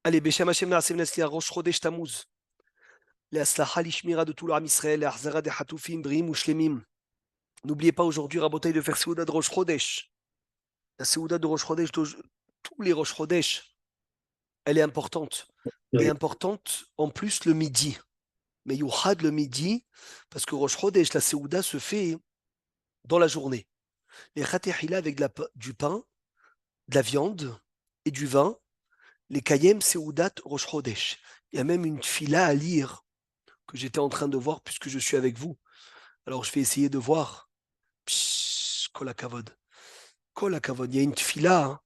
Allez, Beshem Hashem Na'aseh V'Natzliach, Rosh Chodesh Tammuz, Le'aslacha Lishmira de tout le Am Israël, Le'achzara de Hatoufim, Briim ou Shlemim. N'oubliez pas aujourd'hui, Rabotai, de faire Seouda de Rosh Chodesh. La Seouda de Rosh Chodesh, tous les Rosh Chodesh, elle est importante. Et Oui. importante en plus le midi. Mais Youhad le midi, parce que Rosh Chodesh, la Seouda se fait dans la journée. Les Khatehila avec du pain, de la viande et du vin. Les Kayem Seoudat Rosh Chodesh. Il y a même une fila à lire que j'étais en train de voir puisque je suis avec vous. Alors je vais essayer de voir. Psh, Kol hakavod. Kol hakavod. Il y a une fila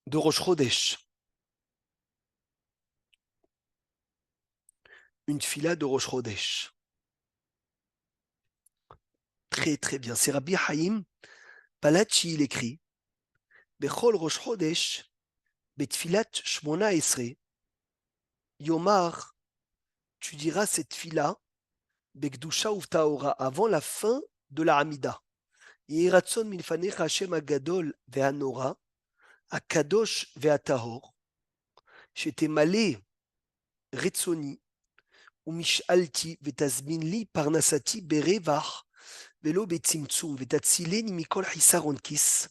de Rosh Chodesh. Une fila de Rosh Chodesh. Très très bien. C'est Rabbi Haïm Palachi, il écrit Bechol Rosh Chodesh, Betfilat Shmona Esre, Yomar, tu diras cette fila, Bekdusha Uftaora, avant la fin de la Hamida. Yehiratson milfanecha Hashem Agadol ve'anora, Akadosh ve'atahor, j'étais malé, Retsoni, ומשאלתי ותזמין לי פרנסתי ברווח ולא בצמצום ותצילני מכל חיסרון כיס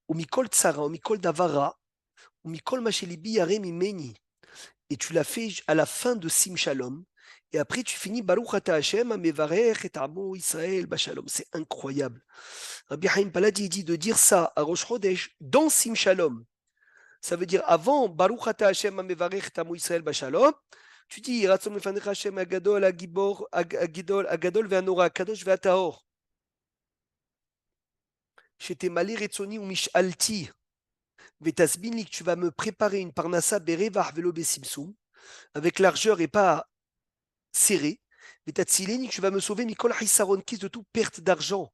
ומכל צרה ומכל דבר רע ומכל מה שליבי ירא ממני. Et tu l'as fait à la fin de Sim Shalom. Et après, tu finis Baruch Ata Hashem, Amevarech et Amo Israël Bashalom. C'est incroyable. Rabbi Haïm Paladi dit de dire ça à Rosh Chodesh dans Sim Shalom. Ça veut dire avant Baruch Ata Hashem, Amevarech et Amo Israël Bashalom. Tu dis Ratzon Mefanecha Hashem Agadol Agibor Agadol Ve'anora Kadosh Ve'atahor. J'étais malé Retsoni ou Mishalti. Vetasbinlik, tu vas me préparer une parnassa berevach velo besimsum, avec largeur et pas serré. Vetatsileni, tu vas me sauver Mikol Hisaron Kis de toute perte d'argent.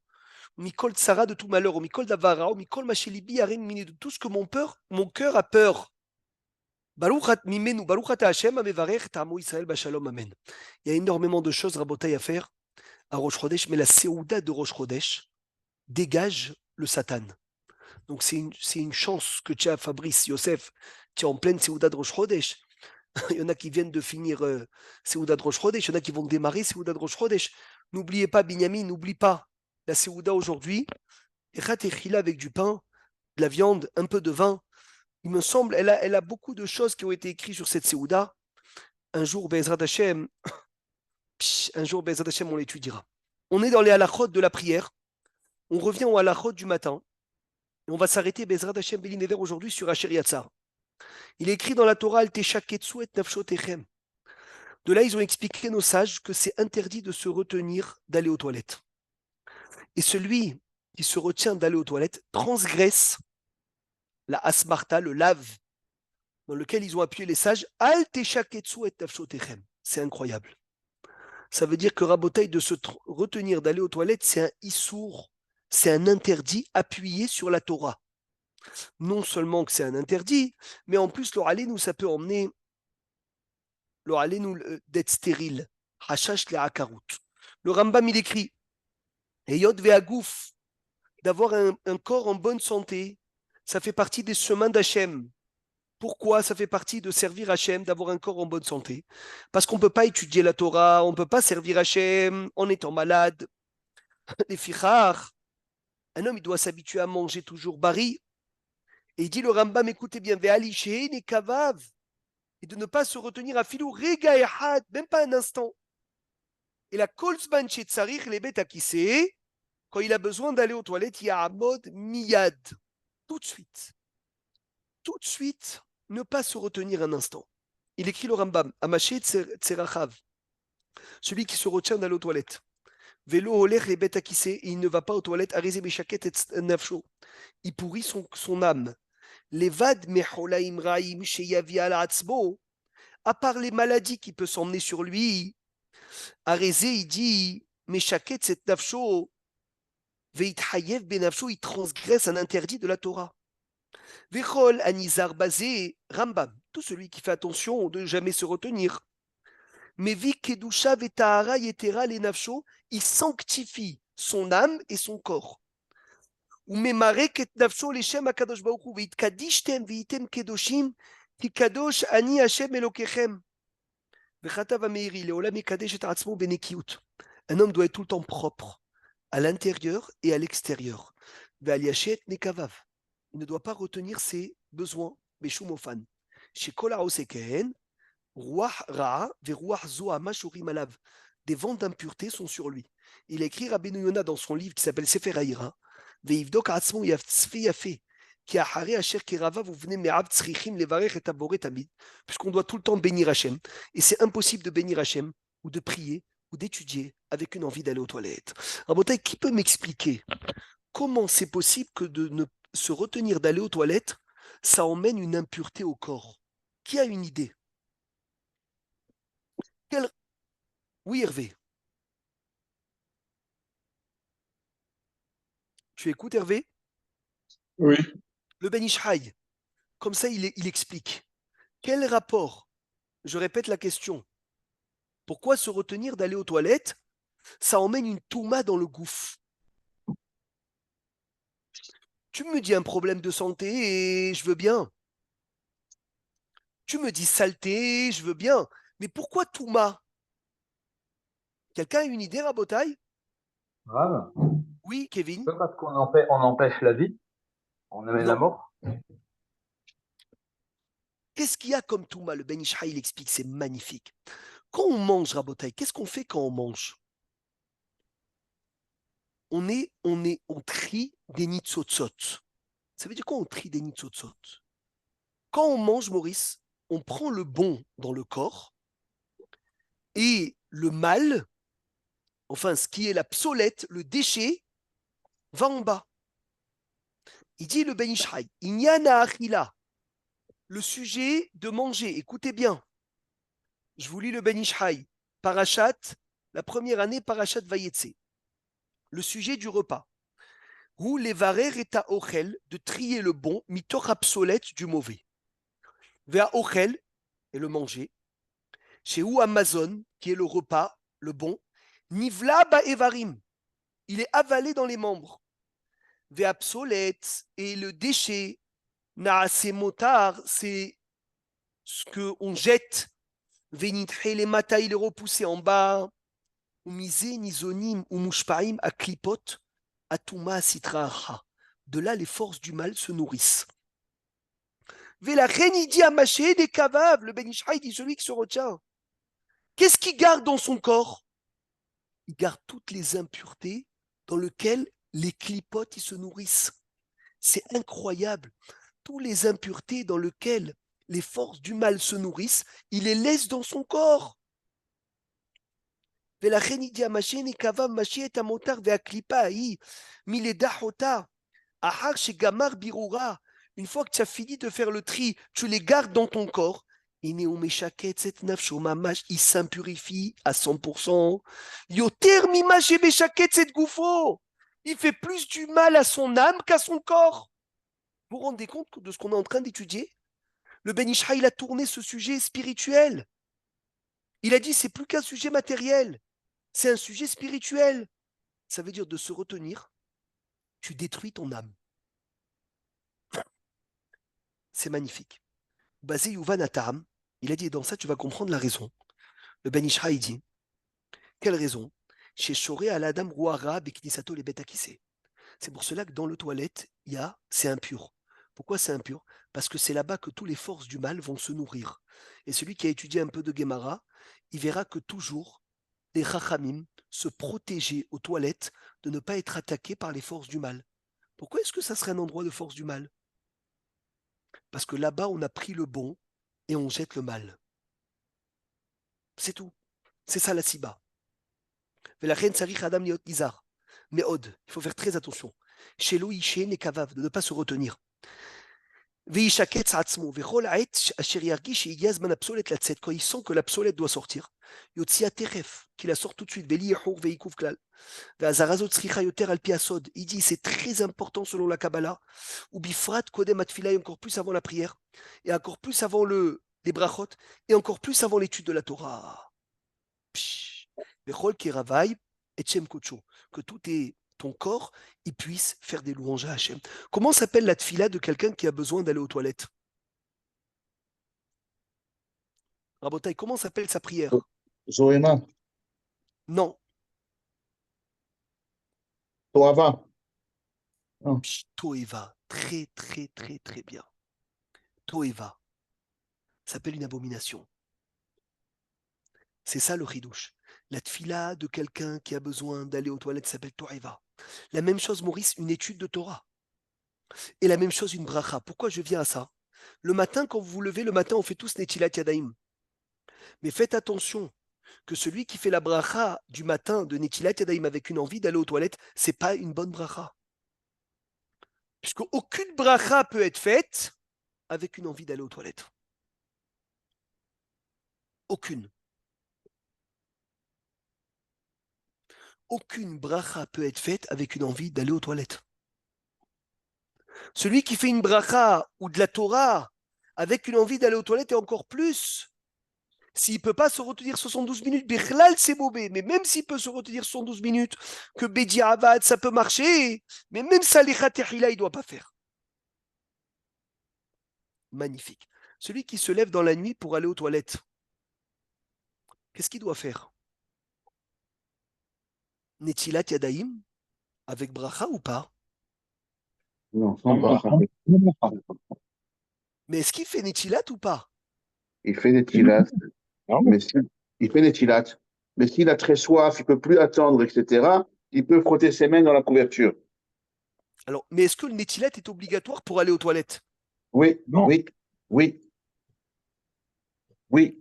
Mikol Tsara de tout malheur. Mikol Davara. Mikol Machelibi Aren Mini de tout ce que mon cœur a peur. Baruchat Mimenu, Baruchat Hashem, Amevarech, Tamo Israël, Bashalom, Amen. Il y a énormément de choses, Rabotai, à faire à Rosh Chodesh, mais la Seouda de Rosh Chodesh dégage le Satan. Donc c'est une chance que tu as, Fabrice, Yosef, tu es en pleine Seouda de Rosh Chodesh. Il y en a qui viennent de finir Seouda de Rosh Chodesh, il y en a qui vont démarrer Seouda de Rosh Chodesh. N'oubliez pas, Binyamin, n'oublie pas la Seouda aujourd'hui. Echat Echila avec du pain, de la viande, un peu de vin. Il me semble, elle a beaucoup de choses qui ont été écrites sur cette Seouda. Un jour, Bezrat Hashem, on l'étudiera. On est dans les halachot de la prière. On revient au halachot du matin. Et on va s'arrêter, Bezrat Hashem Belinever, aujourd'hui sur Asher Yatzar. Il est écrit dans la Torah, Al Teshaketsu et Nafshotechem. De là, ils ont expliqué, nos sages, que c'est interdit de se retenir d'aller aux toilettes. Et celui qui se retient d'aller aux toilettes transgresse la asmarta, le lave, dans lequel ils ont appuyé les sages, Al Teshaketsu et Nafshotechem. C'est incroyable. Ça veut dire que Rabotaï, de se retenir d'aller aux toilettes, c'est un issour, c'est un interdit appuyé sur la Torah. Non seulement que c'est un interdit, mais en plus, nous, ça peut emmener d'être stérile. Hashash le hakarut. Le Rambam, il écrit Eyot ve'agouf, d'avoir un corps en bonne santé, ça fait partie des chemins d'Hachem. Pourquoi ça fait partie de servir Hachem, d'avoir un corps en bonne santé? Parce qu'on ne peut pas étudier la Torah, on ne peut pas servir Hachem en étant malade. Les fichar, un homme, il doit s'habituer à manger toujours bari. Et il dit le Rambam, écoutez bien, ve'alishen et kavav, et de ne pas se retenir à filou rega ehad, même pas un instant. Et la kolzman chez Tsarir, les bêtes à qui c'est, quand il a besoin d'aller aux toilettes, il y a un mode miyad. Tout de suite. Tout de suite, ne pas se retenir un instant. Il écrit le Rambam, Amaché Tserachav, celui qui se retient d'aller aux toilettes. Vélo olech les bêtes à qui c'est, il ne va pas aux toilettes, arizé meshaket et nafsho. Il pourrit son âme. Levad mecholaim raim sheyavi ala atzbo, à part les maladies qui peuvent s'emmener sur lui, arizé, il dit, meshaket et nafsho, veithayev benafsho, il transgresse un interdit de la Torah. Vechol anizar basé Rambam, tout celui qui fait attention de ne jamais se retenir. Mais vi kedusha vetahara yetera les nafsho, il sanctifie son âme et son corps. Ou memarek et nafsho leshem akadosh baruch hu veitkadishtem veitem kedoshim Ki kadosh ani Hashem Elokechem. Vechatav ameiri leolam yekadesh et atzmo benekiut. Un homme doit être tout le temps propre, à l'intérieur et à l'extérieur. Ve'al yashet nekavav. Il ne doit pas retenir ses besoins. Beshum ofan. Chez Kol haoseken, ruach ra'a veruach zo'ama shorim alav. Des vents d'impureté sont sur lui. Il a écrit Rabbeinu Yona dans son livre qui s'appelle Sefer Haïra. Ve'ivdok atzmo yatzfi yafe. Qui a haré asher kerava, vous venez me'ab tzrichim levarech et taboré tamid. Puisqu'on doit tout le temps bénir Hachem. Et c'est impossible de bénir Hachem, ou de prier, ou d'étudier avec une envie d'aller aux toilettes. Rabotai, qui peut m'expliquer comment c'est possible que de ne se retenir d'aller aux toilettes, ça emmène une impureté au corps? Qui a une idée? Quel... Oui, Hervé. Tu écoutes, Hervé? Oui. Le Ben Ishraï, comme ça, il explique. Quel rapport? Je répète la question. Pourquoi se retenir d'aller aux toilettes? Ça emmène une touma dans le gouffre. Tu me dis un problème de santé et je veux bien. Tu me dis saleté, je veux bien. Mais pourquoi touma? Quelqu'un a une idée, Rabotaille? Grave. Oui, Kevin? C'est pas parce on empêche la vie, on amène la Non. mort. Qu'est-ce qu'il y a comme touma? Le Ben Ishraï, il explique, c'est magnifique. Quand on mange, Rabotaille, qu'est-ce qu'on fait quand on mange? On trie des nitzotzot. Ça veut dire quoi on trie des nitzotzot? Quand on mange, Maurice, on prend le bon dans le corps et le mal, enfin ce qui est la psolète, le déchet, va en bas. Il dit le Ben Ishraï, Inyana achila, le sujet de manger, écoutez bien, je vous lis le Ben Ishraï, Parashat, la première année, Parashat Vayetse, le sujet du repas. Ou les varer et à ochel, de trier le bon, mitoch obsolète du mauvais. Vers ochel, et le manger. Chez ou Amazon, qui est le repas, le bon. Nivla ba evarim, il est avalé dans les membres. Vers obsolète, et le déchet, naase motar, c'est ce qu'on jette. Venitre les mata, il est repoussé en bas. Ou misé, nizonim, ou mushpaim, à klipot, atuma sitraha. De là, les forces du mal se nourrissent. La reine, il dit à Maché des cavaves, le Ben Ishraï dit celui qui se retient. Qu'est-ce qu'il garde dans son corps? Il garde toutes les impuretés dans lesquelles les clipotes ils se nourrissent. C'est incroyable. Toutes les impuretés dans lesquelles les forces du mal se nourrissent, il les laisse dans son corps. La reine, il dit à Maché des cavaves, Maché est à motar ve aklipa aïe, miledahota, ahar chez gamar birura. Une fois que tu as fini de faire le tri, tu les gardes dans ton corps. Il s'impurifie à 100%. Il fait plus du mal à son âme qu'à son corps. Vous vous rendez compte de ce qu'on est en train d'étudier? Le Ben Ishraï, il a tourné ce sujet spirituel. Il a dit, c'est plus qu'un sujet matériel. C'est un sujet spirituel. Ça veut dire de se retenir. Tu détruis ton âme. C'est magnifique. Basé Yuvan Atam, il a dit, dans ça, tu vas comprendre la raison. Le Ben Ishraï dit, quelle raison? Chez Shoré al Adam Rouara Beknisato les Betakissé. C'est pour cela que dans le toilette, c'est impur. Pourquoi c'est impur? Parce que c'est là-bas que toutes les forces du mal vont se nourrir. Et celui qui a étudié un peu de Gemara, il verra que toujours les Chachamim se protégeaient aux toilettes de ne pas être attaqués par les forces du mal. Pourquoi est-ce que ça serait un endroit de force du mal? Parce que là-bas, on a pris le bon et on jette le mal. C'est tout. C'est ça la Siba. La reine Sarich Adam Liot Nizar. Mais Od, il faut faire très attention. Chez l'Oïché, les cavaves, de ne pas se retenir. Quand il sent que l'absolète doit sortir, qu'il la sort tout de suite. Il dit c'est très important selon la Kabbalah, ou bifrat kodem atfila, encore plus avant la prière, et encore plus avant les brachot, et encore plus avant l'étude de la Torah. Que tout ton corps il puisse faire des louanges à Hachem. Comment s'appelle la tfila de quelqu'un qui a besoin d'aller aux toilettes? Rabotai, comment s'appelle sa prière? Zoéma, Non. Toava. Non. Toeva. Très, très, très, très bien. Toeva. Ça s'appelle une abomination. C'est ça le chidouche. La tfila de quelqu'un qui a besoin d'aller aux toilettes s'appelle Toeva. La même chose, Maurice, une étude de Torah. Et la même chose, une bracha. Pourquoi je viens à ça? Le matin, quand vous vous levez, le matin, on fait tous Netilat Yadaim. Mais faites attention que celui qui fait la bracha du matin de Netilat Yadaim avec une envie d'aller aux toilettes, c'est pas une bonne bracha. Puisque aucune bracha peut être faite avec une envie d'aller aux toilettes. Aucune. Aucune bracha peut être faite avec une envie d'aller aux toilettes. Celui qui fait une bracha ou de la Torah avec une envie d'aller aux toilettes et encore plus, s'il ne peut pas se retenir 72 minutes, Bichlal c'est bobé, mais même s'il peut se retenir 72 minutes, que Bedi Avad, ça peut marcher, mais même ça, les Khatehila, il ne doit pas faire. Magnifique. Celui qui se lève dans la nuit pour aller aux toilettes, qu'est-ce qu'il doit faire? Netilat Yadaim avec bracha ou pas? Non, sans bracha. Mais est-ce qu'il fait Netilat ou pas? Il fait des tilats. Il fait des tilats. Mais s'il a très soif, il ne peut plus attendre, etc., il peut frotter ses mains dans la couverture. Alors, mais est-ce que le Netilat est obligatoire pour aller aux toilettes? Oui, Non. oui, oui. Oui.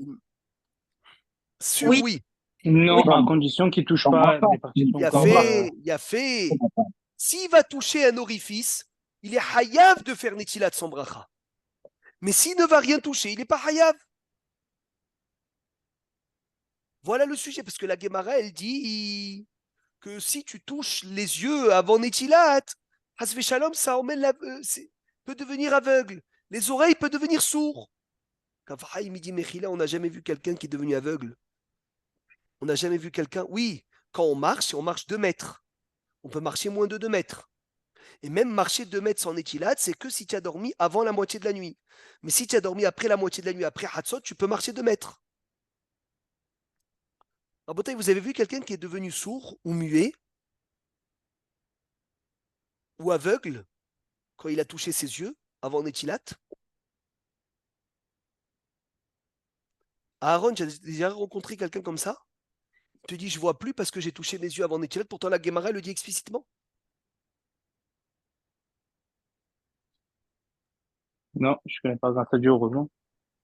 Sûr, Oui. oui. Non, Oui. à condition qu'il ne touche pas des parties de son Il a corps. fait, il a fait. S'il va toucher un orifice, il est hayav de faire Netilat sans bracha. Mais s'il ne va rien toucher, il n'est pas hayav. Voilà le sujet, parce que la Gemara, elle dit que si tu touches les yeux avant Netilat, Hasve Shalom, ça emmène peut devenir aveugle. Les oreilles peuvent devenir sourds. Kavahaï midi mechila, on n'a jamais vu quelqu'un qui est devenu aveugle. On n'a jamais vu quelqu'un. Oui, quand on marche 2 mètres. On peut marcher moins de 2 mètres. Et même marcher 2 mètres sans Netilat, c'est que si tu as dormi avant la moitié de la nuit. Mais si tu as dormi après la moitié de la nuit, après Hatzot, tu peux marcher 2 mètres. Rabotai, vous avez vu quelqu'un qui est devenu sourd ou muet ou aveugle quand il a touché ses yeux avant Netilat? Aaron, tu as déjà rencontré quelqu'un comme ça? Il te dit, je vois plus parce que j'ai touché mes yeux avant Netilat. Pourtant, la Gemara le dit explicitement. Non, je ne connais pas grâce à Dieu, heureusement.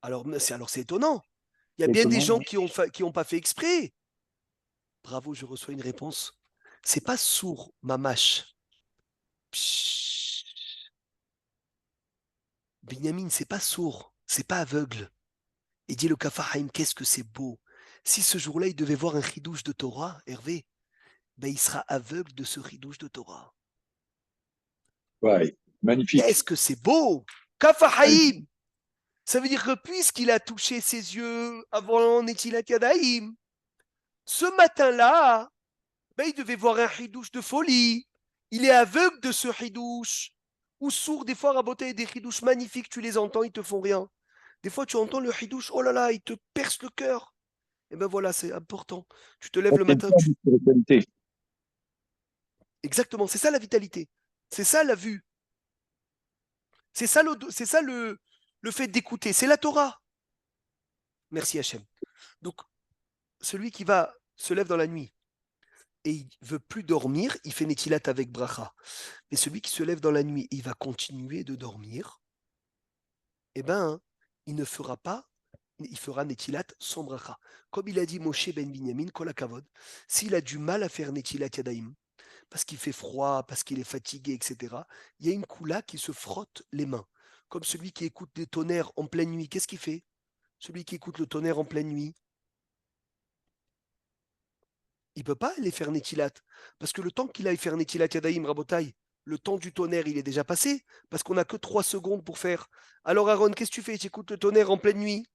Alors, c'est étonnant. Il y a C'est bien des étonnant, gens qui ont pas fait exprès. Bravo, je reçois une réponse. C'est pas sourd, mamache. Binyamin, c'est pas sourd, c'est pas aveugle. Et dit le Kafahaim, qu'est-ce que c'est beau. Si ce jour-là, il devait voir un chidouche de Torah, Hervé, ben il sera aveugle de ce chidouche de Torah. Ouais, magnifique. Qu'est-ce que c'est beau. Kafahaim. Ça veut dire que puisqu'il a touché ses yeux avant Netilat Yadaim, ce matin-là, ben il devait voir un chidouche de folie. Il est aveugle de ce chidouche. Ou sourd, des fois, raboter des chidouches magnifiques, tu les entends, ils te font rien. Des fois, tu entends le chidouche, oh là là, il te perce le cœur. Et ben voilà, c'est important. Tu te lèves le matin. Exactement, c'est ça la vitalité. C'est ça la vue. C'est ça le fait d'écouter. C'est la Torah. Merci Hachem. Donc, celui qui se lève dans la nuit et il veut plus dormir, il fait Netilat avec bracha. Mais celui qui se lève dans la nuit et il va continuer de dormir, eh ben, il ne fera pas, il fera Netilat sans bracha. Comme il a dit Moshe ben Binyamin, Kol HaKavod, s'il a du mal à faire Netilat Yadaim, parce qu'il fait froid, parce qu'il est fatigué, etc., il y a une koula qui se frotte les mains. Comme celui qui écoute le tonnerre en pleine nuit, qu'est-ce qu'il fait? Celui qui écoute le tonnerre en pleine nuit, il ne peut pas aller faire Netilat. Parce que le temps qu'il aille faire Netilat Yadaim, Rabotai, le temps du tonnerre, il est déjà passé. Parce qu'on n'a que 3 secondes pour faire. Alors Aaron, qu'est-ce que tu fais? Tu écoutes le tonnerre en pleine nuit.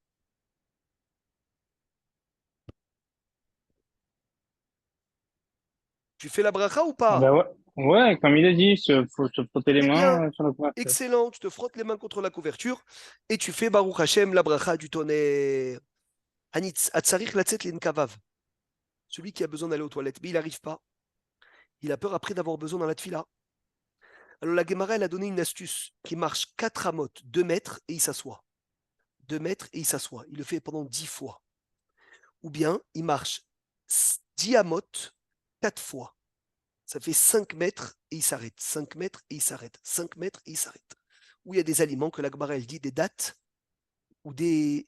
Tu fais la bracha ou pas? Ben ouais. Ouais, comme il a dit, il faut se frotter les Eh bien, mains sur la couverture. excellent, tu te frottes les mains contre la couverture et tu fais Baruch Hashem, la bracha du tonnerre. Hanitz, Atzarich Latzet Lenkavav. Celui qui a besoin d'aller aux toilettes, mais il n'arrive pas. Il a peur après d'avoir besoin dans la tfila. Alors la Gemara, elle a donné une astuce qui marche 4 amotes, 2 mètres, et il s'assoit. 2 mètres et il s'assoit. Il le fait pendant 10 fois. Ou bien il marche 10 amotes, 4 fois. Ça fait 5 mètres et il s'arrête. 5 mètres et il s'arrête. 5 mètres et il s'arrête. Ou il y a des aliments que la Gemara, elle dit, des dattes ou des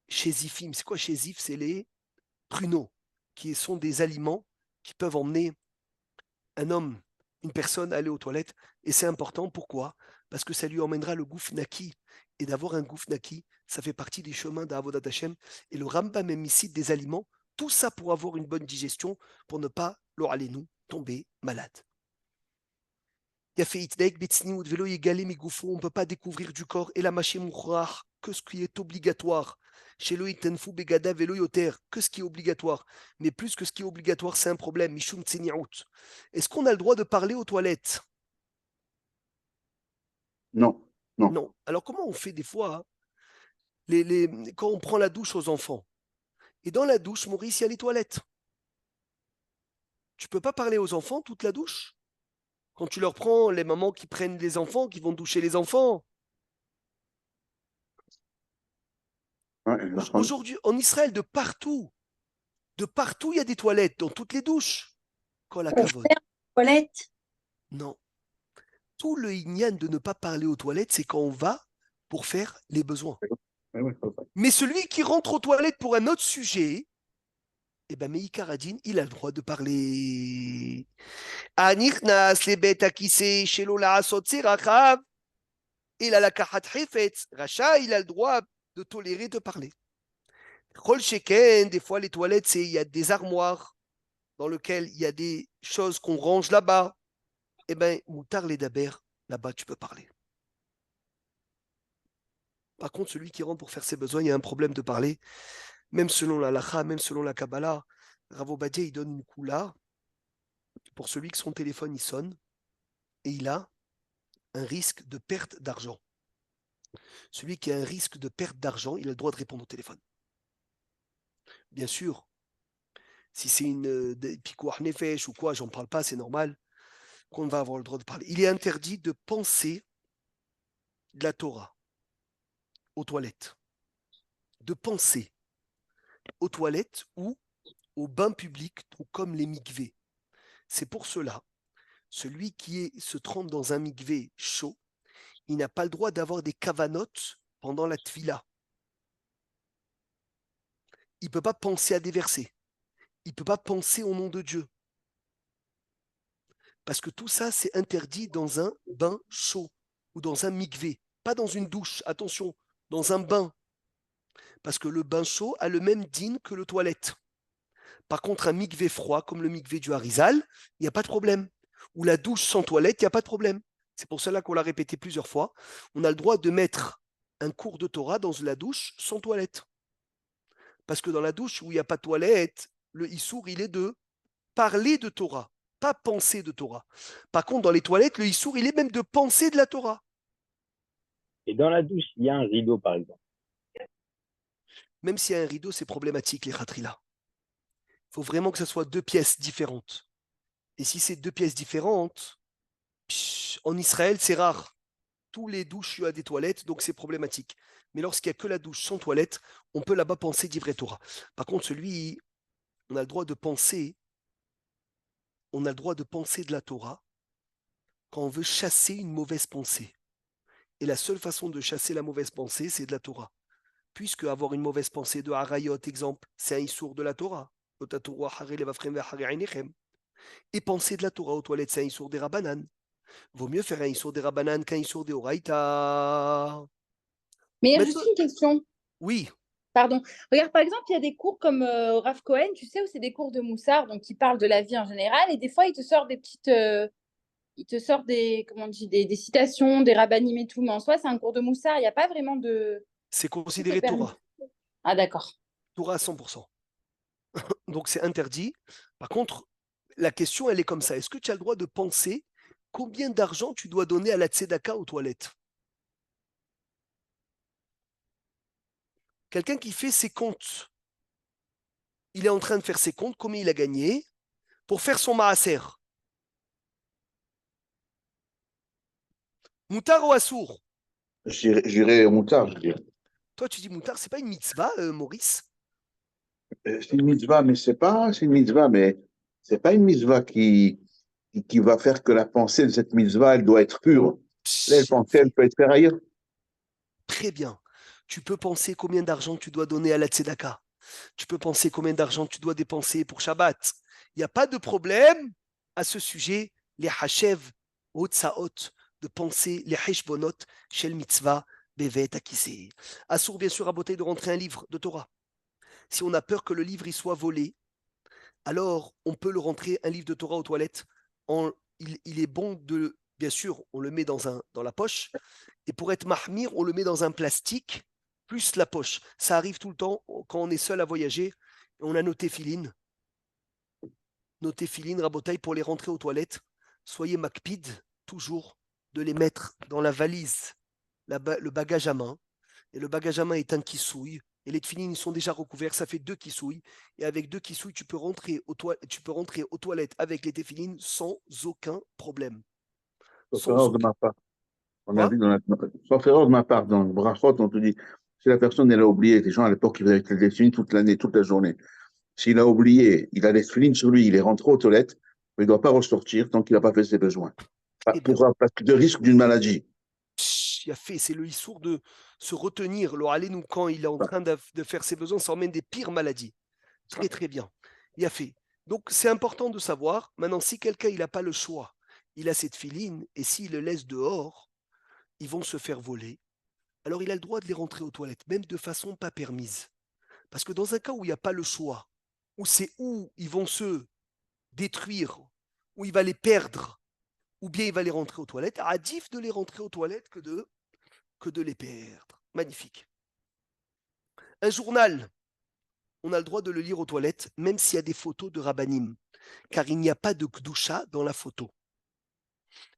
chésifim. C'est quoi chésif? C'est les pruneaux, qui sont des aliments qui peuvent emmener un homme, une personne à aller aux toilettes. Et c'est important. Pourquoi? Parce que ça lui emmènera le gouffre naki. Et d'avoir un gouffre naki, ça fait partie des chemins d'Avodat Hashem. Et le Rambam même ici des aliments, tout ça pour avoir une bonne digestion, pour ne pas, nous tomber malade. On ne peut pas découvrir du corps et la machine que ce qui est obligatoire. Que ce qui est obligatoire. Mais plus que ce qui est obligatoire, c'est un problème. Est-ce qu'on a le droit de parler aux toilettes? Non, non. Non. Alors comment on fait des fois quand on prend la douche aux enfants? Et dans la douche, Maurice, il y a les toilettes. Tu ne peux pas parler aux enfants toute la douche? Quand tu leur prends les mamans qui prennent les enfants, qui vont doucher les enfants. Ouais, Aujourd'hui, en Israël, de partout, il y a des toilettes, dans toutes les douches. Quand la cavote. Toilette. Non. Tout le ignan de ne pas parler aux toilettes, c'est quand on va pour faire les besoins. Mais celui qui rentre aux toilettes pour un autre sujet, eh bien, Meïkar Adin, il a le droit de parler. Anichnas le bet akise shelo la'asot sirachav. Il a la kahat hefetz. Racha, il a le droit de tolérer de parler. Kol sheken, des fois les toilettes, il y a des armoires dans lesquelles il y a des choses qu'on range là-bas. Eh bien, moutar les daber, là-bas tu peux parler. Par contre, celui qui rentre pour faire ses besoins, il y a un problème de parler. Même selon la lacha, même selon la Kabbalah, Rav Ovadia, il donne une koula pour celui que son téléphone il sonne et il a un risque de perte d'argent. Celui qui a un risque de perte d'argent, il a le droit de répondre au téléphone. Bien sûr, si c'est une pikuach nefesh ou quoi, j'en parle pas, c'est normal qu'on va avoir le droit de parler. Il est interdit de penser de la Torah aux toilettes, de penser aux toilettes ou aux bains publics, comme les mikvés. C'est pour cela, celui qui se trempe dans un mikvé chaud, il n'a pas le droit d'avoir des kavanotes pendant la tvila. Il ne peut pas penser à des versets. Il ne peut pas penser au nom de Dieu. Parce que tout ça, c'est interdit dans un bain chaud ou dans un mikvé. Pas dans une douche, attention, dans un bain. Parce que le bain chaud a le même din que le toilette. Par contre, un mikvé froid, comme le mikvé du Harizal, il n'y a pas de problème. Ou la douche sans toilette, il n'y a pas de problème. C'est pour cela qu'on l'a répété plusieurs fois. On a le droit de mettre un cours de Torah dans la douche sans toilette. Parce que dans la douche où il n'y a pas de toilette, le issour, il est de parler de Torah, pas penser de Torah. Par contre, dans les toilettes, le issour, il est même de penser de la Torah. Et dans la douche, il y a un rideau, par exemple. Même s'il y a un rideau, c'est problématique, les khatrila. Il faut vraiment que ce soit 2 pièces différentes. Et si c'est 2 pièces différentes, en Israël, c'est rare. Tous les douches, il y a des toilettes, donc c'est problématique. Mais lorsqu'il n'y a que la douche sans toilette, on peut là-bas penser d'ivrer Torah. Par contre, celui, on a le droit de penser, de la Torah quand on veut chasser une mauvaise pensée. Et la seule façon de chasser la mauvaise pensée, c'est de la Torah. Puisque avoir une mauvaise pensée de Harayot, exemple, c'est un issour de la Torah. Et penser de la Torah aux toilettes, c'est un issour des Rabbanan. Vaut mieux faire un issour des Rabbanan qu'un issour des Oraïta. Mais il y a juste une question. Oui. Pardon. Regarde, par exemple, il y a des cours comme Rav Cohen, tu sais, où c'est des cours de Moussard, donc qui parlent de la vie en général, et des fois, il te sort des petites... il te sort des, comment on dit, des citations, des rabbanim et tout, mais en soi, c'est un cours de Moussard, il n'y a pas vraiment de... C'est considéré Torah. Ah, d'accord. Torah à 100%. Donc c'est interdit. Par contre, la question, elle est comme ça. Est-ce que tu as le droit de penser combien d'argent tu dois donner à la tzedaka aux toilettes? Quelqu'un qui fait ses comptes il est en train de faire ses comptes, combien il a gagné, pour faire son maaser. Moutar ou assour? J'irai au moutard, je dirais. Toi, tu dis moutar, c'est pas une mitzvah, Maurice? C'est une mitzvah, mais c'est une mitzvah, mais c'est pas une mitzvah qui va faire que la pensée de cette mitzvah, elle doit être pure. Là, elle peut être faite ailleurs. Très bien. Tu peux penser combien d'argent tu dois donner à la tzedaka. Tu peux penser combien d'argent tu dois dépenser pour Shabbat. Il n'y a pas de problème à ce sujet, les hashev, otsaot, de penser les heshbonot, shel mitzvah, bevet akise. Assour, bien sûr, à beauté de rentrer un livre de Torah. Si on a peur que le livre y soit volé, alors on peut le rentrer, un livre de Torah aux toilettes. Il est bon de, bien sûr, on le met dans la poche, et pour être mahmir, on le met dans un plastique, plus la poche. Ça arrive tout le temps quand on est seul à voyager, on a nos téfilines, rabotaille, pour les rentrer aux toilettes. Soyez makpid, toujours, de les mettre dans la valise, le bagage à main. Et le bagage à main est un kissouille. Et les tefilines, ils sont déjà recouverts, ça fait 2 kissouilles. Et avec 2 kissouilles, tu peux rentrer aux toilettes avec les téfilines sans aucun problème. Sauf erreur de ma part. On a Quoi? vu sauf erreur de ma part, dans le brachot, on te dit, si la personne, elle a oublié, les gens à l'époque, ils faisaient avec les tefilines toute l'année, toute la journée. S'il a oublié, il a les tefilines sur lui, il est rentré aux toilettes, mais il ne doit pas ressortir tant qu'il n'a pas fait ses besoins. Très bien. Parce que de risque d'une maladie. Il a fait, c'est le issour de se retenir. Le Alénou, quand il est en train de faire ses besoins, ça emmène des pires maladies. Très, très bien. Il a fait. Donc, c'est important de savoir. Maintenant, si quelqu'un il n'a pas le choix, il a cette filine, et s'il le laisse dehors, ils vont se faire voler. Alors, il a le droit de les rentrer aux toilettes, même de façon pas permise. Parce que dans un cas où il n'y a pas le choix, où c'est où ils vont se détruire, où il va les perdre, ou bien il va les rentrer aux toilettes, adif de les rentrer aux toilettes que de les perdre. Magnifique. Un journal, on a le droit de le lire aux toilettes, même s'il y a des photos de rabbanim, car il n'y a pas de kdusha dans la photo.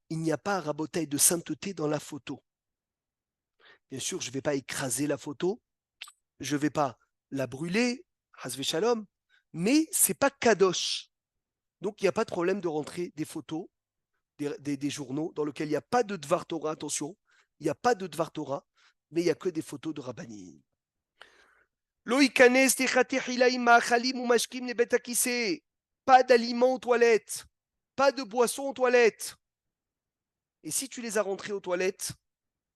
Il n'y a pas un rabotaille de sainteté dans la photo. Bien sûr, je ne vais pas écraser la photo, je ne vais pas la brûler, hasvé shalom, mais ce n'est pas kadosh. Donc, il n'y a pas de problème de rentrer des photos, des journaux dans lesquels il n'y a pas de Dvar Torah, attention, il n'y a pas de Dvar Torah, mais il n'y a que des photos de rabbanim. Pas d'aliments aux toilettes, pas de boissons aux toilettes. Et si tu les as rentrés aux toilettes,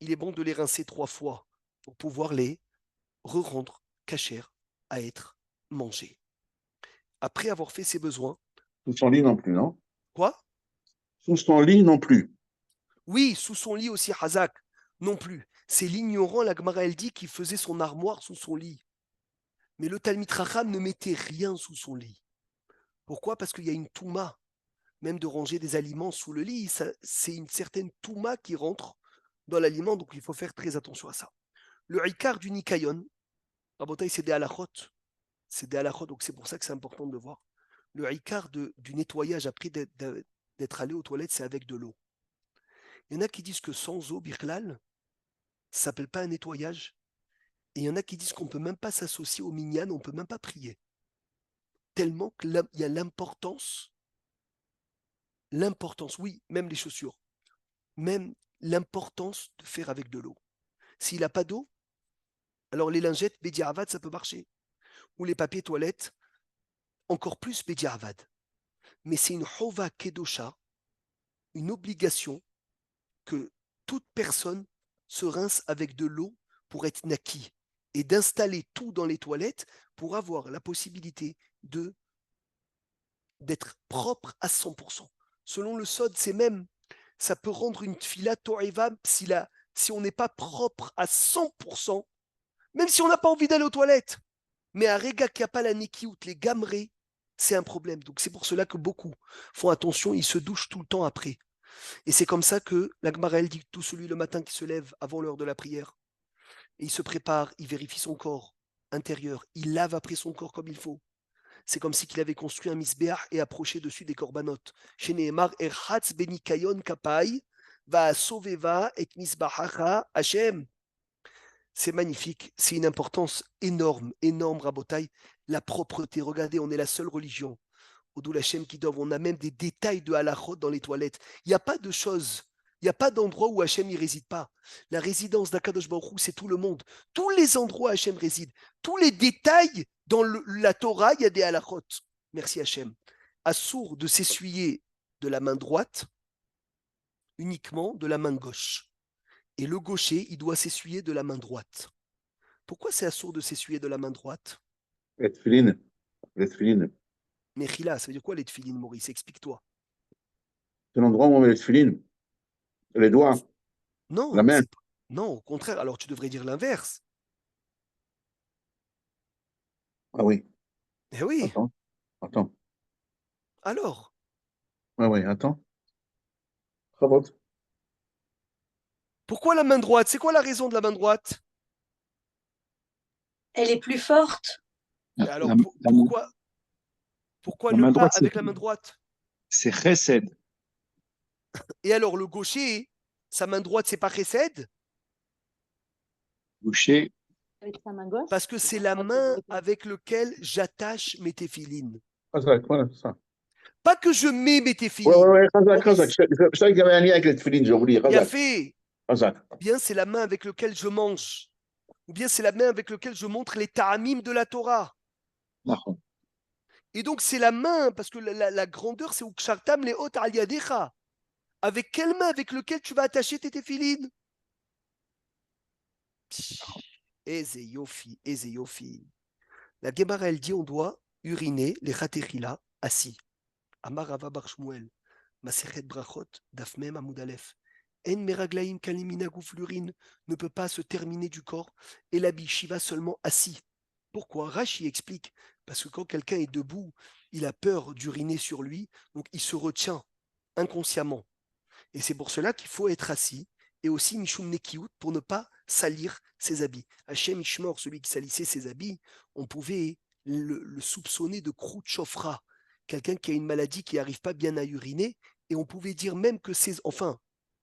il est bon de les rincer 3 fois pour pouvoir les re-rendre cachères à être mangés. Après avoir fait ses besoins. Sous son lit non plus, non? Quoi? Sous son lit non plus. Oui, sous son lit aussi, Hazak, non plus. C'est l'ignorant, la Gemara, elle dit, qui faisait son armoire sous son lit. Mais le Talmid Chacham ne mettait rien sous son lit. Pourquoi? Parce qu'il y a une touma. Même de ranger des aliments sous le lit, c'est une certaine touma qui rentre dans l'aliment, donc il faut faire très attention à ça. Le ikar du nikayon, Rabotai, c'est des halachot. C'est des halachot, donc c'est pour ça que c'est important de le voir. Le ikar du nettoyage après d'être allé aux toilettes, c'est avec de l'eau. Il y en a qui disent que sans eau, birlal, ça ne s'appelle pas un nettoyage. Et il y en a qui disent qu'on ne peut même pas s'associer au minyan, on ne peut même pas prier. Tellement qu'il y a l'importance, oui, même les chaussures, même l'importance de faire avec de l'eau. S'il n'a pas d'eau, alors les lingettes, Bediavad, ça peut marcher. Ou les papiers toilettes, encore plus Bediavad. Mais c'est une Hova Kedosha, une obligation que toute personne se rince avec de l'eau pour être naki et d'installer tout dans les toilettes pour avoir la possibilité d'être propre à 100%. Selon le Sod, c'est même, ça peut rendre une tfila to'eva si on n'est pas propre à 100%, même si on n'a pas envie d'aller aux toilettes. Mais un réga qui n'a pas la nekiout, les gamrés, c'est un problème. Donc c'est pour cela que beaucoup font attention, ils se douchent tout le temps après. Et c'est comme ça que la Gemara, elle dit tout celui le matin qui se lève avant l'heure de la prière, et il se prépare, il vérifie son corps intérieur, il lave après son corps comme il faut. C'est comme si qu'il avait construit un misbéach et approché dessus des corbanotes. Chez Nehemar, Erhatz benikayon kapai, va soveva et misbahacha Hashem. C'est magnifique, c'est une importance énorme, énorme, Rabotai. La propreté, regardez, on est la seule religion. Au Doul Hashem Kidov, on a même des détails de halachot dans les toilettes. Il n'y a pas de choses, il n'y a pas d'endroit où Hashem n'y réside pas. La résidence d'Akadosh Baruch Hu, c'est tout le monde. Tous les endroits où Hashem réside, tous les détails dans la Torah, il y a des halachot. Merci Hashem. Assour de s'essuyer de la main droite, uniquement de la main gauche. Et le gaucher, il doit s'essuyer de la main droite. Pourquoi c'est assourd de s'essuyer de la main droite? Les tefilines. Les tefilines. Mechila, ça veut dire quoi les tefilines, Maurice? Explique-toi. C'est l'endroit où on met les tefilines. Les doigts. Non, La main. non, au contraire, alors tu devrais dire l'inverse. Ah oui. Eh oui, Attends. alors, Ah oui, attends. Chavot. pourquoi la main droite? C'est quoi la raison de la main droite? Elle est plus forte. Mais alors, pourquoi la ne main pas droite, avec la main droite? c'est chesed. Et alors, le gaucher, sa main droite, c'est pas chesed? Gaucher, Avec sa main gauche. Parce que c'est la main avec laquelle j'attache mes téfilines. Chazak, voilà, c'est ça. Pas que je mets mes téfilines. Ouais, Chazak. Je savais qu'il y avait un lien avec les tefilines, j'ai oublié. Bien Chazak. fait. Chazak. Ou bien c'est la main avec laquelle je mange. Ou bien c'est la main avec laquelle je montre les ta'amim de la Torah. Nahon. Et donc c'est la main, parce que la grandeur, c'est ukshartam le hot al yadecha. Avec quelle main avec laquelle tu vas attacher tes téfilines? Eze yofi, eze yofi. La Gemara, elle dit on doit uriner les chatechila assis. Amar Rava bar Shmuel, Masechet Brachot, Dafmem Amoud Aleph. En meraglaim kalimina gouf, l'urine ne peut pas se terminer du corps et la bishiva seulement assis. Pourquoi? Rashi explique, parce que quand quelqu'un est debout, il a peur d'uriner sur lui, donc il se retient inconsciemment. Et c'est pour cela qu'il faut être assis, et aussi Mishum Nekiout, pour ne pas salir ses habits. Hachem Ishmor, celui qui salissait ses habits, on pouvait le soupçonner de Krout Shofra, quelqu'un qui a une maladie qui n'arrive pas bien à uriner, et on pouvait dire même que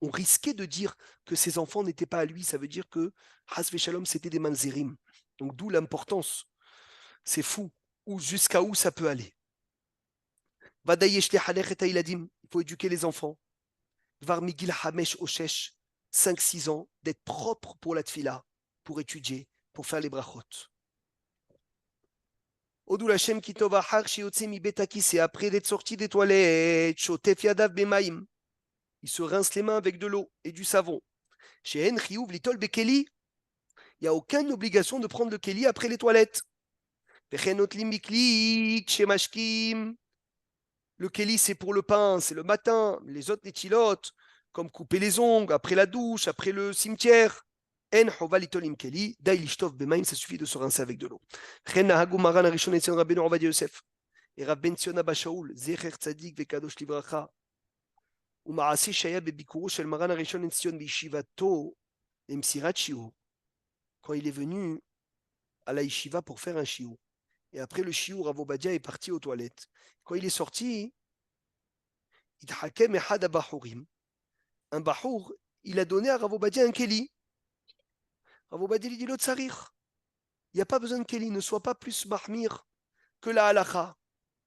on risquait de dire que ses enfants n'étaient pas à lui, ça veut dire que Hasve Shalom, c'était des mamzerim. Donc d'où l'importance. C'est fou. Ou jusqu'à où ça peut aller. Il faut éduquer les enfants. Var Migil Hamesh Oshesh, 5-6 ans, d'être propre pour la tfila, pour étudier, pour faire les brachot. Odul Hashem Kitov Ahar Shiotse Mi Betaki, c'est après d'être sorti des toilettes, Shotef Yadav Bemaim. Il se rince les mains avec de l'eau et du savon. Chez En Chiyuv Litol Bekeli, il n'y a aucune obligation de prendre le Keli après les toilettes. Vechenot Limiklik, chez Mashkim. Le Keli, c'est pour le pain, c'est le matin. Les autres, les tilotes, comme couper les ongles, après la douche, après le cimetière. En Hova Litol Im Keli, Dai Lishtov Bemaim, ça suffit de se rincer avec de l'eau. Chen Nahagu Maran Arishon Etzion Rabbeinu Ovadia Yosef. Et Rav Ben Zion Abba Shaul, Zecher Tzadik Vekadosh Livracha. ומעשה שהיה בביקורו של מרן הראשון לציון בישיבתו למסירת שיעור, quand il est venu à la yeshiva pour faire un shiur. Et après le shiur, Rav Ovadia est parti aux toilettes. Quand il est sorti, un bahour, il a donné à Rav Ovadia un keli. Rav Ovadia lui dit l'autre sarir. Il n'y a pas besoin de keli, ne sois pas plus mahmir que la halacha.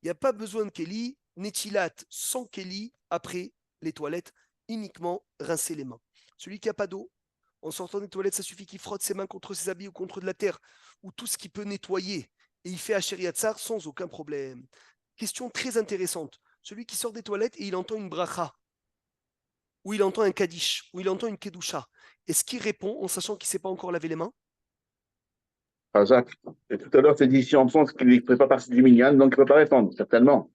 Il n'y a pas besoin de keli, netilat sans keli après les toilettes, uniquement rincer les mains. Celui qui n'a pas d'eau, en sortant des toilettes, ça suffit qu'il frotte ses mains contre ses habits ou contre de la terre, ou tout ce qui peut nettoyer, et il fait Asher Yatzar sans aucun problème. Question très intéressante. Celui qui sort des toilettes et il entend une bracha, ou il entend un kaddish, ou il entend une kedusha, est-ce qu'il répond en sachant qu'il ne s'est pas encore lavé les mains? Chazak. Et tout à l'heure, tu as dit ici en France qu'il ne fait pas partie du minyan, donc il ne peut pas répondre, certainement.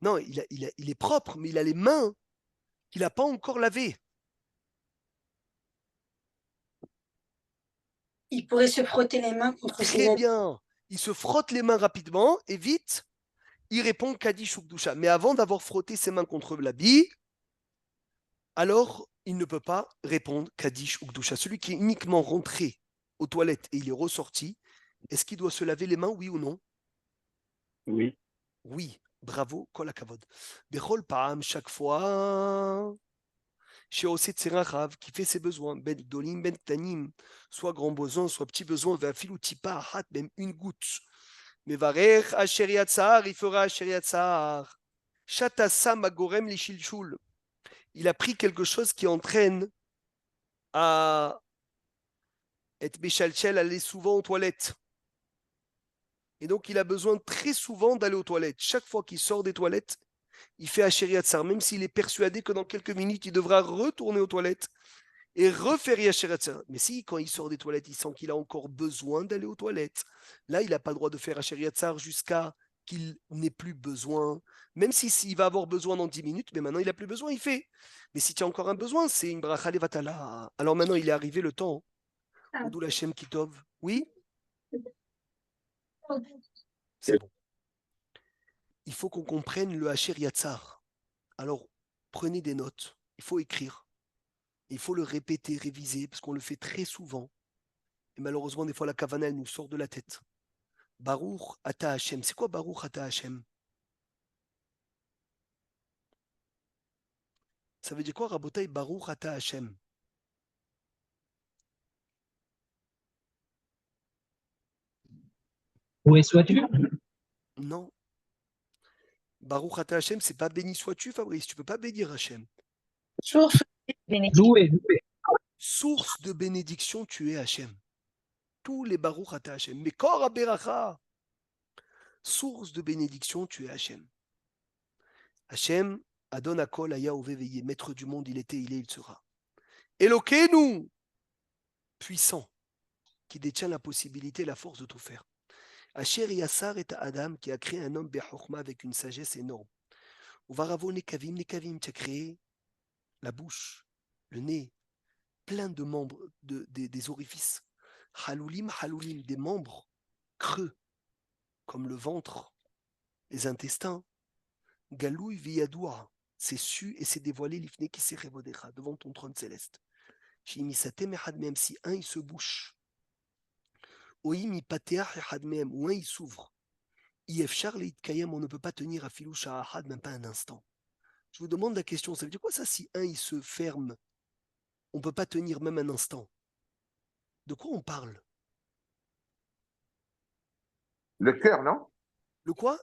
Non, il est propre, mais il a les mains qu'il n'a pas encore lavées. Il pourrait se frotter les mains contre ses Très habits. bien. Il se frotte les mains rapidement et vite, il répond Kaddish ou Kdusha. Mais avant d'avoir frotté ses mains contre l'habit, alors il ne peut pas répondre Kaddish ou Kdusha. Celui qui est uniquement rentré aux toilettes et il est ressorti, est-ce qu'il doit se laver les mains, oui ou non? Oui. Oui. Bravo, kol hakavod. Bechol pa'am, chaque fois Chez Osset Serachav, qui fait ses besoins, Ben Dolim, Ben Tanim, soit grand besoin, soit petit besoin, Vafilu Tipa, Hat, même une goutte. Mais Varech, Asher Yatzar, il fera Asher Yatzar. Shatasam Agorem Lishilshul. Il a pris quelque chose qui entraîne à être Béchalchel, aller souvent aux toilettes. Et donc, il a besoin très souvent d'aller aux toilettes. Chaque fois qu'il sort des toilettes, il fait Asher Yatzar, même s'il est persuadé que dans quelques minutes, il devra retourner aux toilettes et refaire Asher Yatzar. Mais si, quand il sort des toilettes, il sent qu'il a encore besoin d'aller aux toilettes, là, il n'a pas le droit de faire Asher Yatzar jusqu'à qu'il n'ait plus besoin. Même s'il va avoir besoin dans 10 minutes, mais maintenant, il n'a plus besoin, il fait. Mais si tu as encore un besoin, c'est une bracha levatala. Alors maintenant, il est arrivé le temps. Odou Lachem Kitov. Oui? C'est bon. Il faut qu'on comprenne le Asher Yatzar. Alors, prenez des notes. Il faut écrire. Il faut le répéter, réviser, parce qu'on le fait très souvent. Et malheureusement, des fois, la kavana, elle nous sort de la tête. Baruch Ata Hashem. C'est quoi Baruch Ata Hashem? Ça veut dire quoi, Rabotai? Baruch Ata Hashem. Où sois-tu? Non. Baruch Ata Hashem, c'est pas béni sois-tu, Fabrice. Tu peux pas bénir Hashem. Source Loué. Source de bénédiction, tu es Hashem. Tous les Baruch Ata Hashem. Mais Kor Aberacha. Source de bénédiction, tu es Hashem. Hashem, Adon Akol Aya Oveveye. Maître du monde, il était, il est, il sera. Elokeinu, puissant, qui détient la possibilité et la force de tout faire. Asher Yassar est Adam qui a créé un homme Bechorma avec une sagesse énorme. Uvaravo Nekavim, Nekavim, tu as créé la bouche, le nez, plein de membres, des orifices. Halulim, Halulim, des membres creux, comme le ventre, les intestins. Galouy Viyadoua, c'est su et c'est dévoilé l'ifne qui s'est révodéra devant ton trône céleste. Même si un il se bouche, Oim Hadmem, ou un il s'ouvre, Ifchar Kayem, on ne peut pas tenir à Filoucha Ahad, même pas un instant. Je vous demande la question, ça veut dire quoi ça si un il se ferme, on ne peut pas tenir même un instant? De quoi on parle? Le cœur, non? Le quoi?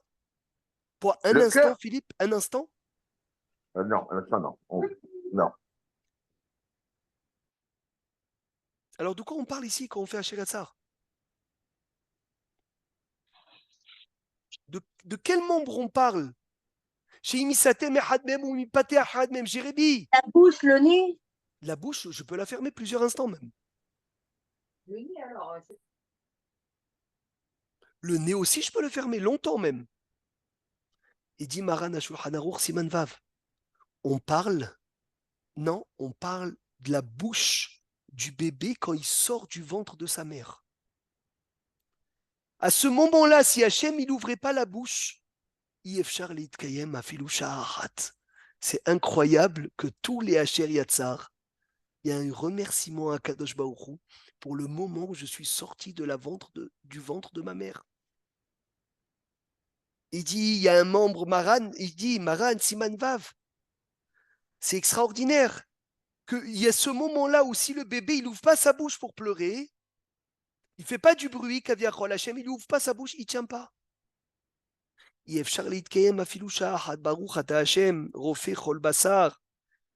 Pour un Le instant, cœur. Philippe, un instant? Non, ça non. Non. Alors de quoi on parle ici quand on fait Asher Yatzar? De quel membre on parle? Chez Imisatem Hadmem ou Imipate Hadmem, Jérébi. La bouche, le nez. La bouche, je peux la fermer plusieurs instants même. Oui, alors. Le nez aussi, je peux le fermer longtemps même. Et dit Maran Ashulchan Aruch Siman Vav. On parle, non, on parle de la bouche du bébé quand il sort du ventre de sa mère. À ce moment-là, si Hachem il n'ouvrait pas la bouche, c'est incroyable que tous les Asher Yatzar, il y a un remerciement à Kadosh Baruch Hu pour le moment où je suis sorti de du ventre de ma mère. Il dit, il y a un membre Maran, il dit, Maran, Siman Vav. C'est extraordinaire qu'il y a ce moment-là où si le bébé, il n'ouvre pas sa bouche pour pleurer, il ne fait pas du bruit, Kaviachol Hashem, il n'ouvre pas sa bouche, il ne tient pas.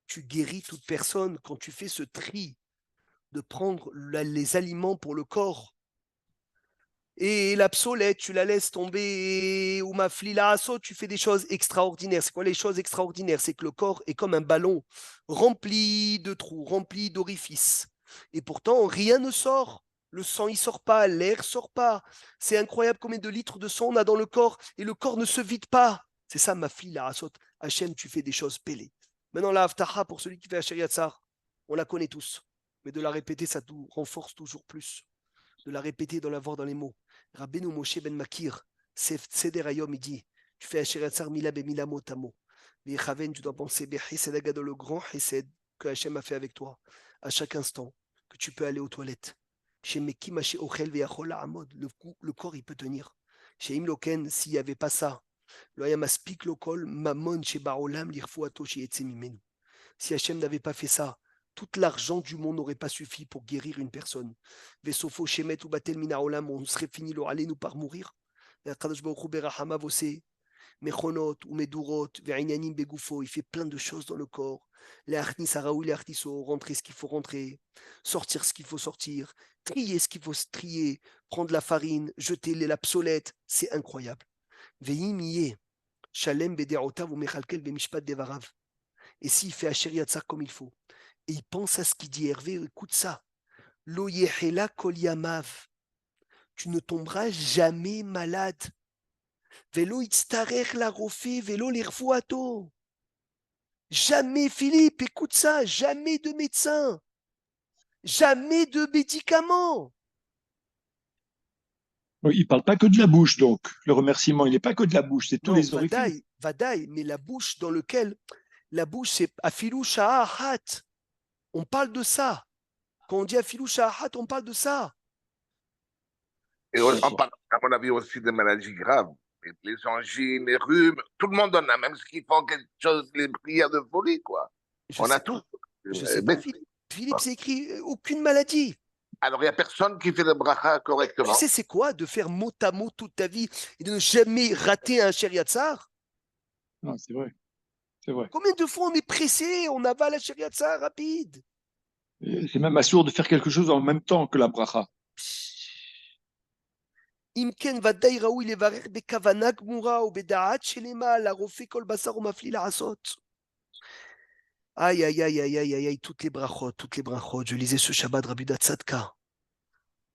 Tu guéris toute personne quand tu fais ce tri de prendre les aliments pour le corps. Et l'absolète, tu la laisses tomber, ou ma flila asso, tu fais des choses extraordinaires. C'est quoi les choses extraordinaires? C'est que le corps est comme un ballon rempli de trous, rempli d'orifices. Et pourtant, rien ne sort. Le sang, il sort pas, l'air sort pas. C'est incroyable combien de litres de sang on a dans le corps et le corps ne se vide pas. C'est ça, ma flila asso. Hachem, tu fais des choses pélées. Maintenant, la haftaha, pour celui qui fait Asher Yatzar, on la connaît tous. Mais de la répéter, ça nous renforce toujours plus. De la répéter, de la voir dans les mots. Rabbeinu Moshe ben Makir, Seder Hayom, il dit, tu fais Asher Yatzar mila be mila mot à mot. Vechaven, tu dois penser, Bechesed Agado, le grand Chesed que Hachem a fait avec toi, à chaque instant, que tu peux aller aux toilettes. Chez Mekim Haché Ochel Veachol Amod, le corps il peut tenir. Chez Imloken, s'il n'y avait pas ça, Loyam Aspik Lokol, Mamon chez Barolam, l'Irfuato chez Etzemimenu. Si Hachem n'avait pas fait ça, tout l'argent du monde n'aurait pas suffi pour guérir une personne. Vesofo Shemet ou Batel Mina Olam, on serait fini nous par mourir. Akadosh Baruch Hu berachamav oseh, Mechonot ou Medurot, Verinyanim Begoufo, il fait plein de choses dans le corps. Les Achnis Araoui, les Achniso, rentrer ce qu'il faut rentrer, sortir ce qu'il faut sortir, trier ce qu'il faut trier, prendre la farine, jeter l'obsolète, c'est incroyable. Veim Yeh, Shalem Bederotav ou Mechalkel Bemishpat Devarav. Et s'il fait Asher Yatzar comme il faut, et il pense à ce qu'il dit, Hervé, écoute ça. Lo Yehela Kol Yamav. Tu ne tomberas jamais malade. Velo itztarech la rofe, velo l'irfuato. Jamais, Philippe, écoute ça, jamais de médecin, jamais de médicaments. Oui, il ne parle pas que de la bouche, donc. Le remerciement, il n'est pas que de la bouche, c'est tous les orifices. Vadaï, mais la bouche dans lequel, la bouche, c'est afilou sha'ahat. On parle de ça. Quand on dit afilou sha'ahat, on parle de ça. Et on parle, à mon avis, aussi de maladies graves. Les angines, les rhumes, tout le monde en a, même ceux qui font quelque chose, les prières de folie, quoi. On a tout. Je sais pas, Philippe, c'est écrit aucune maladie. Alors, il n'y a personne qui fait le bracha correctement. Tu sais, c'est quoi de faire mot à mot toute ta vie et de ne jamais rater un shériatzar? Non, c'est vrai. C'est vrai. Combien de fois on est pressé, on avale la shériatzar rapide? C'est même assourd de faire quelque chose en même temps que la bracha. Imken vadaï raoui levarer bekavana gmura ou bedaat shelema la rofe kol basar ou mafli la asot. Aïe, aïe, aïe, aïe, aïe, aïe, aïe, toutes les brachot. Je lisais ce Shabbat Rabbi Tzadka.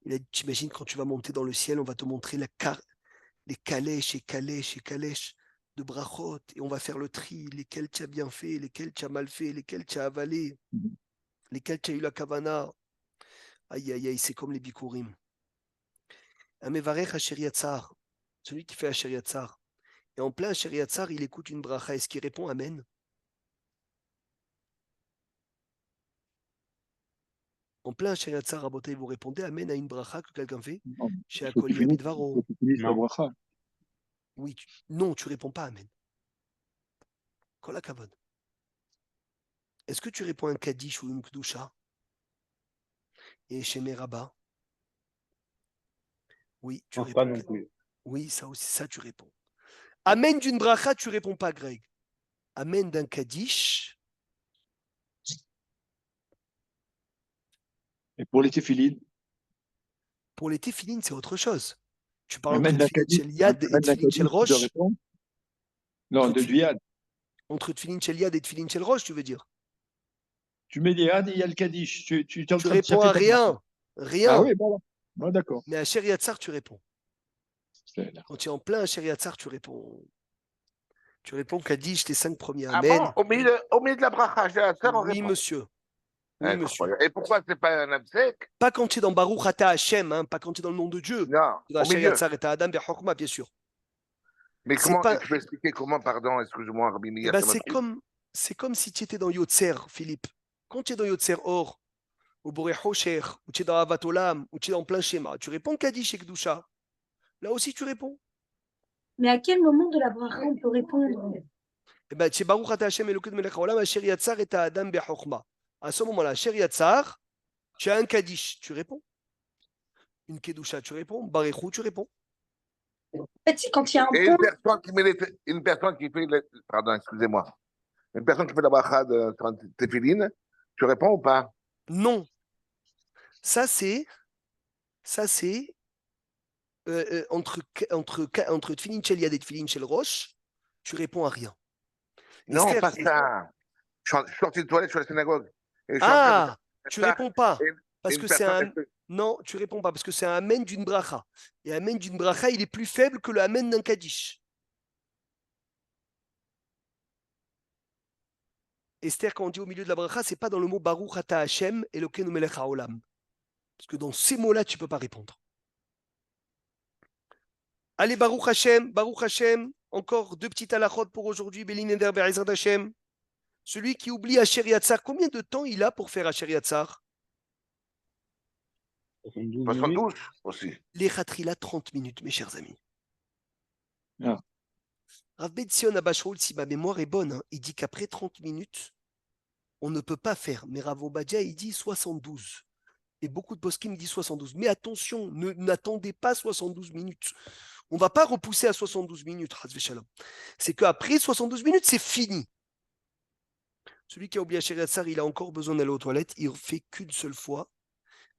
Il a dit, t'imagines quand tu vas monter dans le ciel, on va te montrer les calèches et calèches et calèches de brachot, et on va faire le tri, lesquels tu as bien fait, lesquels tu as mal fait, lesquels tu as avalé, lesquels tu as eu la kavana. Aïe, aïe, aïe, c'est comme les bikurim. Un mevarech Asher Yatzar, celui qui fait Asher Yatzar, et en plein Asher Yatzar, il écoute une bracha, est-ce qu'il répond Amen? En plein Asher Yatzar, Rabotai, vous répondez Amen à une bracha que quelqu'un fait chez Akoli Abidvaro. Oui, non, tu réponds pas Amen. Kol hakavod. Est-ce que tu réponds un Kaddish ou une Kdusha? Et chez Meraba? Oui, tu réponds. Pas non plus. Oui, ça aussi, ça tu réponds. Amen d'une bracha, tu réponds pas, Greg. Amen d'un Kaddish. Et pour les téphilines? Pour les téphilines, c'est autre chose. Tu parles Amen entre Tfilin Shel Yad et Tfilin Shel Rosh. Non, de Yad. Entre Tfilin Shel Yad et Tfilin Shel Rosh, tu veux dire? Tu mets des Yad et il y a le Kaddish. Tu réponds à rien. Rien. Ah oui, voilà. Bon, d'accord. Mais à Asher Yatzar, tu réponds. Quand tu es en plein Asher Yatzar, tu réponds. Tu réponds Kaddish, les 5 premiers. Amen. Ah bon, au milieu de la bracha, j'ai à faire, on Oui, répond. monsieur. Oui, monsieur. Et pourquoi c'est pas un absek? Pas quand tu es dans Baruch Ata Hashem, hein, pas quand tu es dans le nom de Dieu. Non, au milieu. Et Adam Bechokma, bien sûr. Mais comment tu peux expliquer comment, pardon, excuse-moi, Rabbi Meir, c'est comme si tu étais dans Yotzer, Philippe. Quand tu es dans Yotzer Or, ou Boré Hosher, ou tu es dans Avat Olam, ou tu es en plein schéma, tu réponds Kaddish et Kedusha. Là aussi, tu réponds. Mais à quel moment de la bracha on peut répondre? Eh bien, c'est Baruch Ata Hashem Elokeinu melech haolam, asher yatzar et Adam bechokma. À ce moment-là, asher yatzar, tu as un Kaddish, tu réponds. Une Kedusha, tu réponds. Baruch Hu, tu réponds. En fait, c'est quand il y a un et pont. une personne qui fait, pardon, excusez-moi, une personne qui fait la bracha de téphilines, tu réponds ou pas? Non. Ça, c'est entre Tfilin Shel Yad et Tfilin Shel Rosh, tu réponds à rien. Non, pas ça. Je suis sorti de toilette, je suis à la synagogue. Tu réponds pas. Parce que c'est un... Non, tu réponds pas, parce que c'est un Amen d'une bracha. Et Amen d'une bracha, il est plus faible que le Amen d'un Kaddish. Esther, quand on dit au milieu de la bracha, c'est pas dans le mot Baruch Ata Hashem Elokeinu melech haolam. Parce que dans ces mots-là, tu peux pas répondre. Allez, Baruch Hashem, encore 2 petites halachot pour aujourd'hui, Belin Eder Be'ezrat Hashem. Celui qui oublie Asher Yatzar, combien de temps il a pour faire Asher Yatzar? 72 aussi. Les Khatrila, 30 minutes, mes chers amis. Ah. Rav Betzion Abashol, si ma mémoire est bonne, hein, il dit qu'après 30 minutes, on ne peut pas faire. Mais Rav Obadia, il dit 72. Et beaucoup de poskim disent 72. Mais attention, n'attendez pas 72 minutes. On ne va pas repousser à 72 minutes, c'est qu'après 72 minutes, c'est fini. Celui qui a oublié Asher Yatzar, il a encore besoin d'aller aux toilettes. Il ne fait qu'une seule fois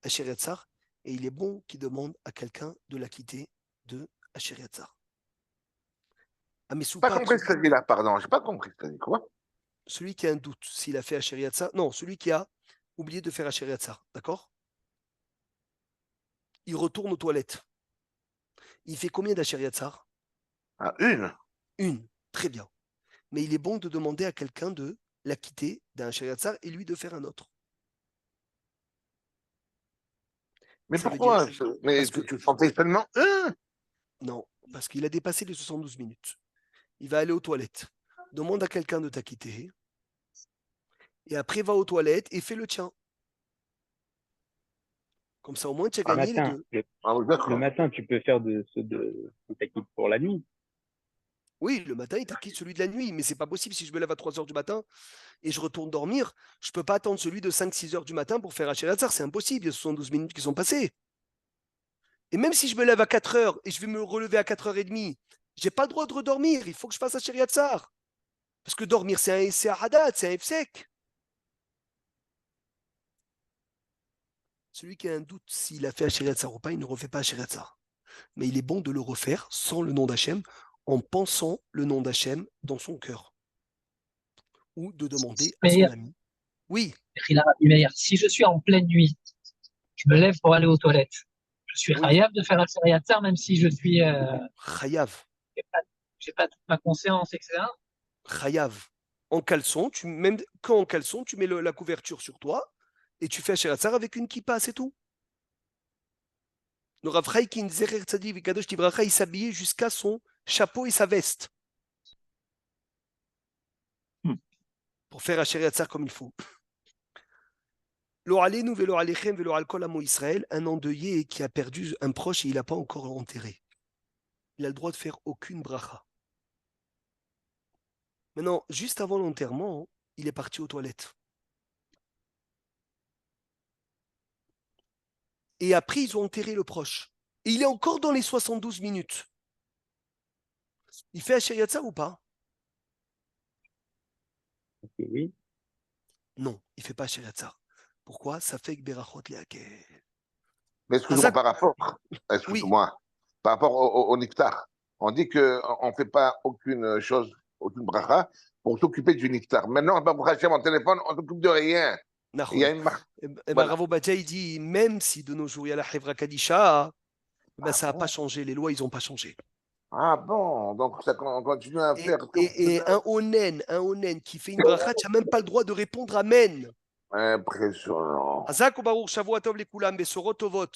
Asher Yatzar. Et il est bon qu'il demande à quelqu'un de la quitter de Asher Yatzar. Je n'ai pas compris ce que dit là, pardon. Je n'ai pas compris ce que dit. Quoi? Celui qui a un doute, s'il a fait Asher Yatzar. Non, celui qui a oublié de faire Asher Yatzar. D'accord? Il retourne aux toilettes. Il fait combien d'Asher Yatzar? Une. Une. Très bien. Mais il est bon de demander à quelqu'un de la quitter d'un Asher Yatzar et lui de faire un autre. Mais pourquoi? Mais tu sentais seulement un? Non, parce qu'il a dépassé les 72 minutes. Il va aller aux toilettes. Demande à quelqu'un de t'acquitter. Et après, va aux toilettes et fais le tien. Comme ça, au moins, tu as gagné les deux. Le matin, tu peux faire de t'acquitte pour la nuit. Oui, le matin, il t'acquitte celui de la nuit. Mais c'est pas possible si je me lève à 3 h du matin et je retourne dormir. Je peux pas attendre celui de 5-6 h du matin pour faire Asher Yatzar. C'est impossible. Il y a 72 minutes qui sont passées. Et même si je me lève à 4 h et je vais me relever à 4 h 30, j'ai pas le droit de redormir. Il faut que je fasse Asher Yatzar. Parce que dormir, c'est un hadat, c'est un ifsek. Celui qui a un doute s'il a fait Asher Yatzar ou pas, il ne refait pas Asher Yatzar. Mais il est bon de le refaire sans le nom d'Hachem, en pensant le nom d'Hachem dans son cœur. Ou de demander à son ami. Oui. Si je suis en pleine nuit, je me lève pour aller aux toilettes. Je suis chayav de faire Asher Yatzar, même si je suis. Chayav. J'ai pas toute ma conscience, etc. Chayav. En caleçon, même quand en caleçon, tu mets la couverture sur toi et tu fais Asher Yatzar avec une kippa, c'est tout. Le Rav Chaikin Zerer Tzadik Vikadosh Tibracha, il s'habillait jusqu'à son chapeau et sa veste. Pour faire Asher Yatzar comme il faut. Lo alenu velo alechem velo al kol amo Israël, un endeuillé qui a perdu un proche et il n'a pas encore enterré. Il a le droit de faire aucune bracha. Maintenant, juste avant l'enterrement, il est parti aux toilettes. Et après, ils ont enterré le proche. Et il est encore dans les 72 minutes. Il fait Asher Yatzar ou pas? Oui. Non, il ne fait pas Asher Yatzar. Pourquoi? Ça fait que Berachot Leakel. Mais excuse-moi, par rapport au Niktar, on dit qu'on ne fait pas aucune chose, aucune bracha, pour s'occuper du Niktar. Maintenant, mon téléphone, on ne s'occupe de rien. Il y a une marque. Ravo Batia, il dit, même si de nos jours il y a la Hevra Kadisha, ça n'a pas changé, les lois, ils n'ont pas changé. Ah bon, donc ça continue à faire. Et un onen qui fait une bracha, tu n'as même pas le droit de répondre Amen. Impressionnant. Azak ou Baruch Shavuot Tov Lekulam, Besorot Tovot.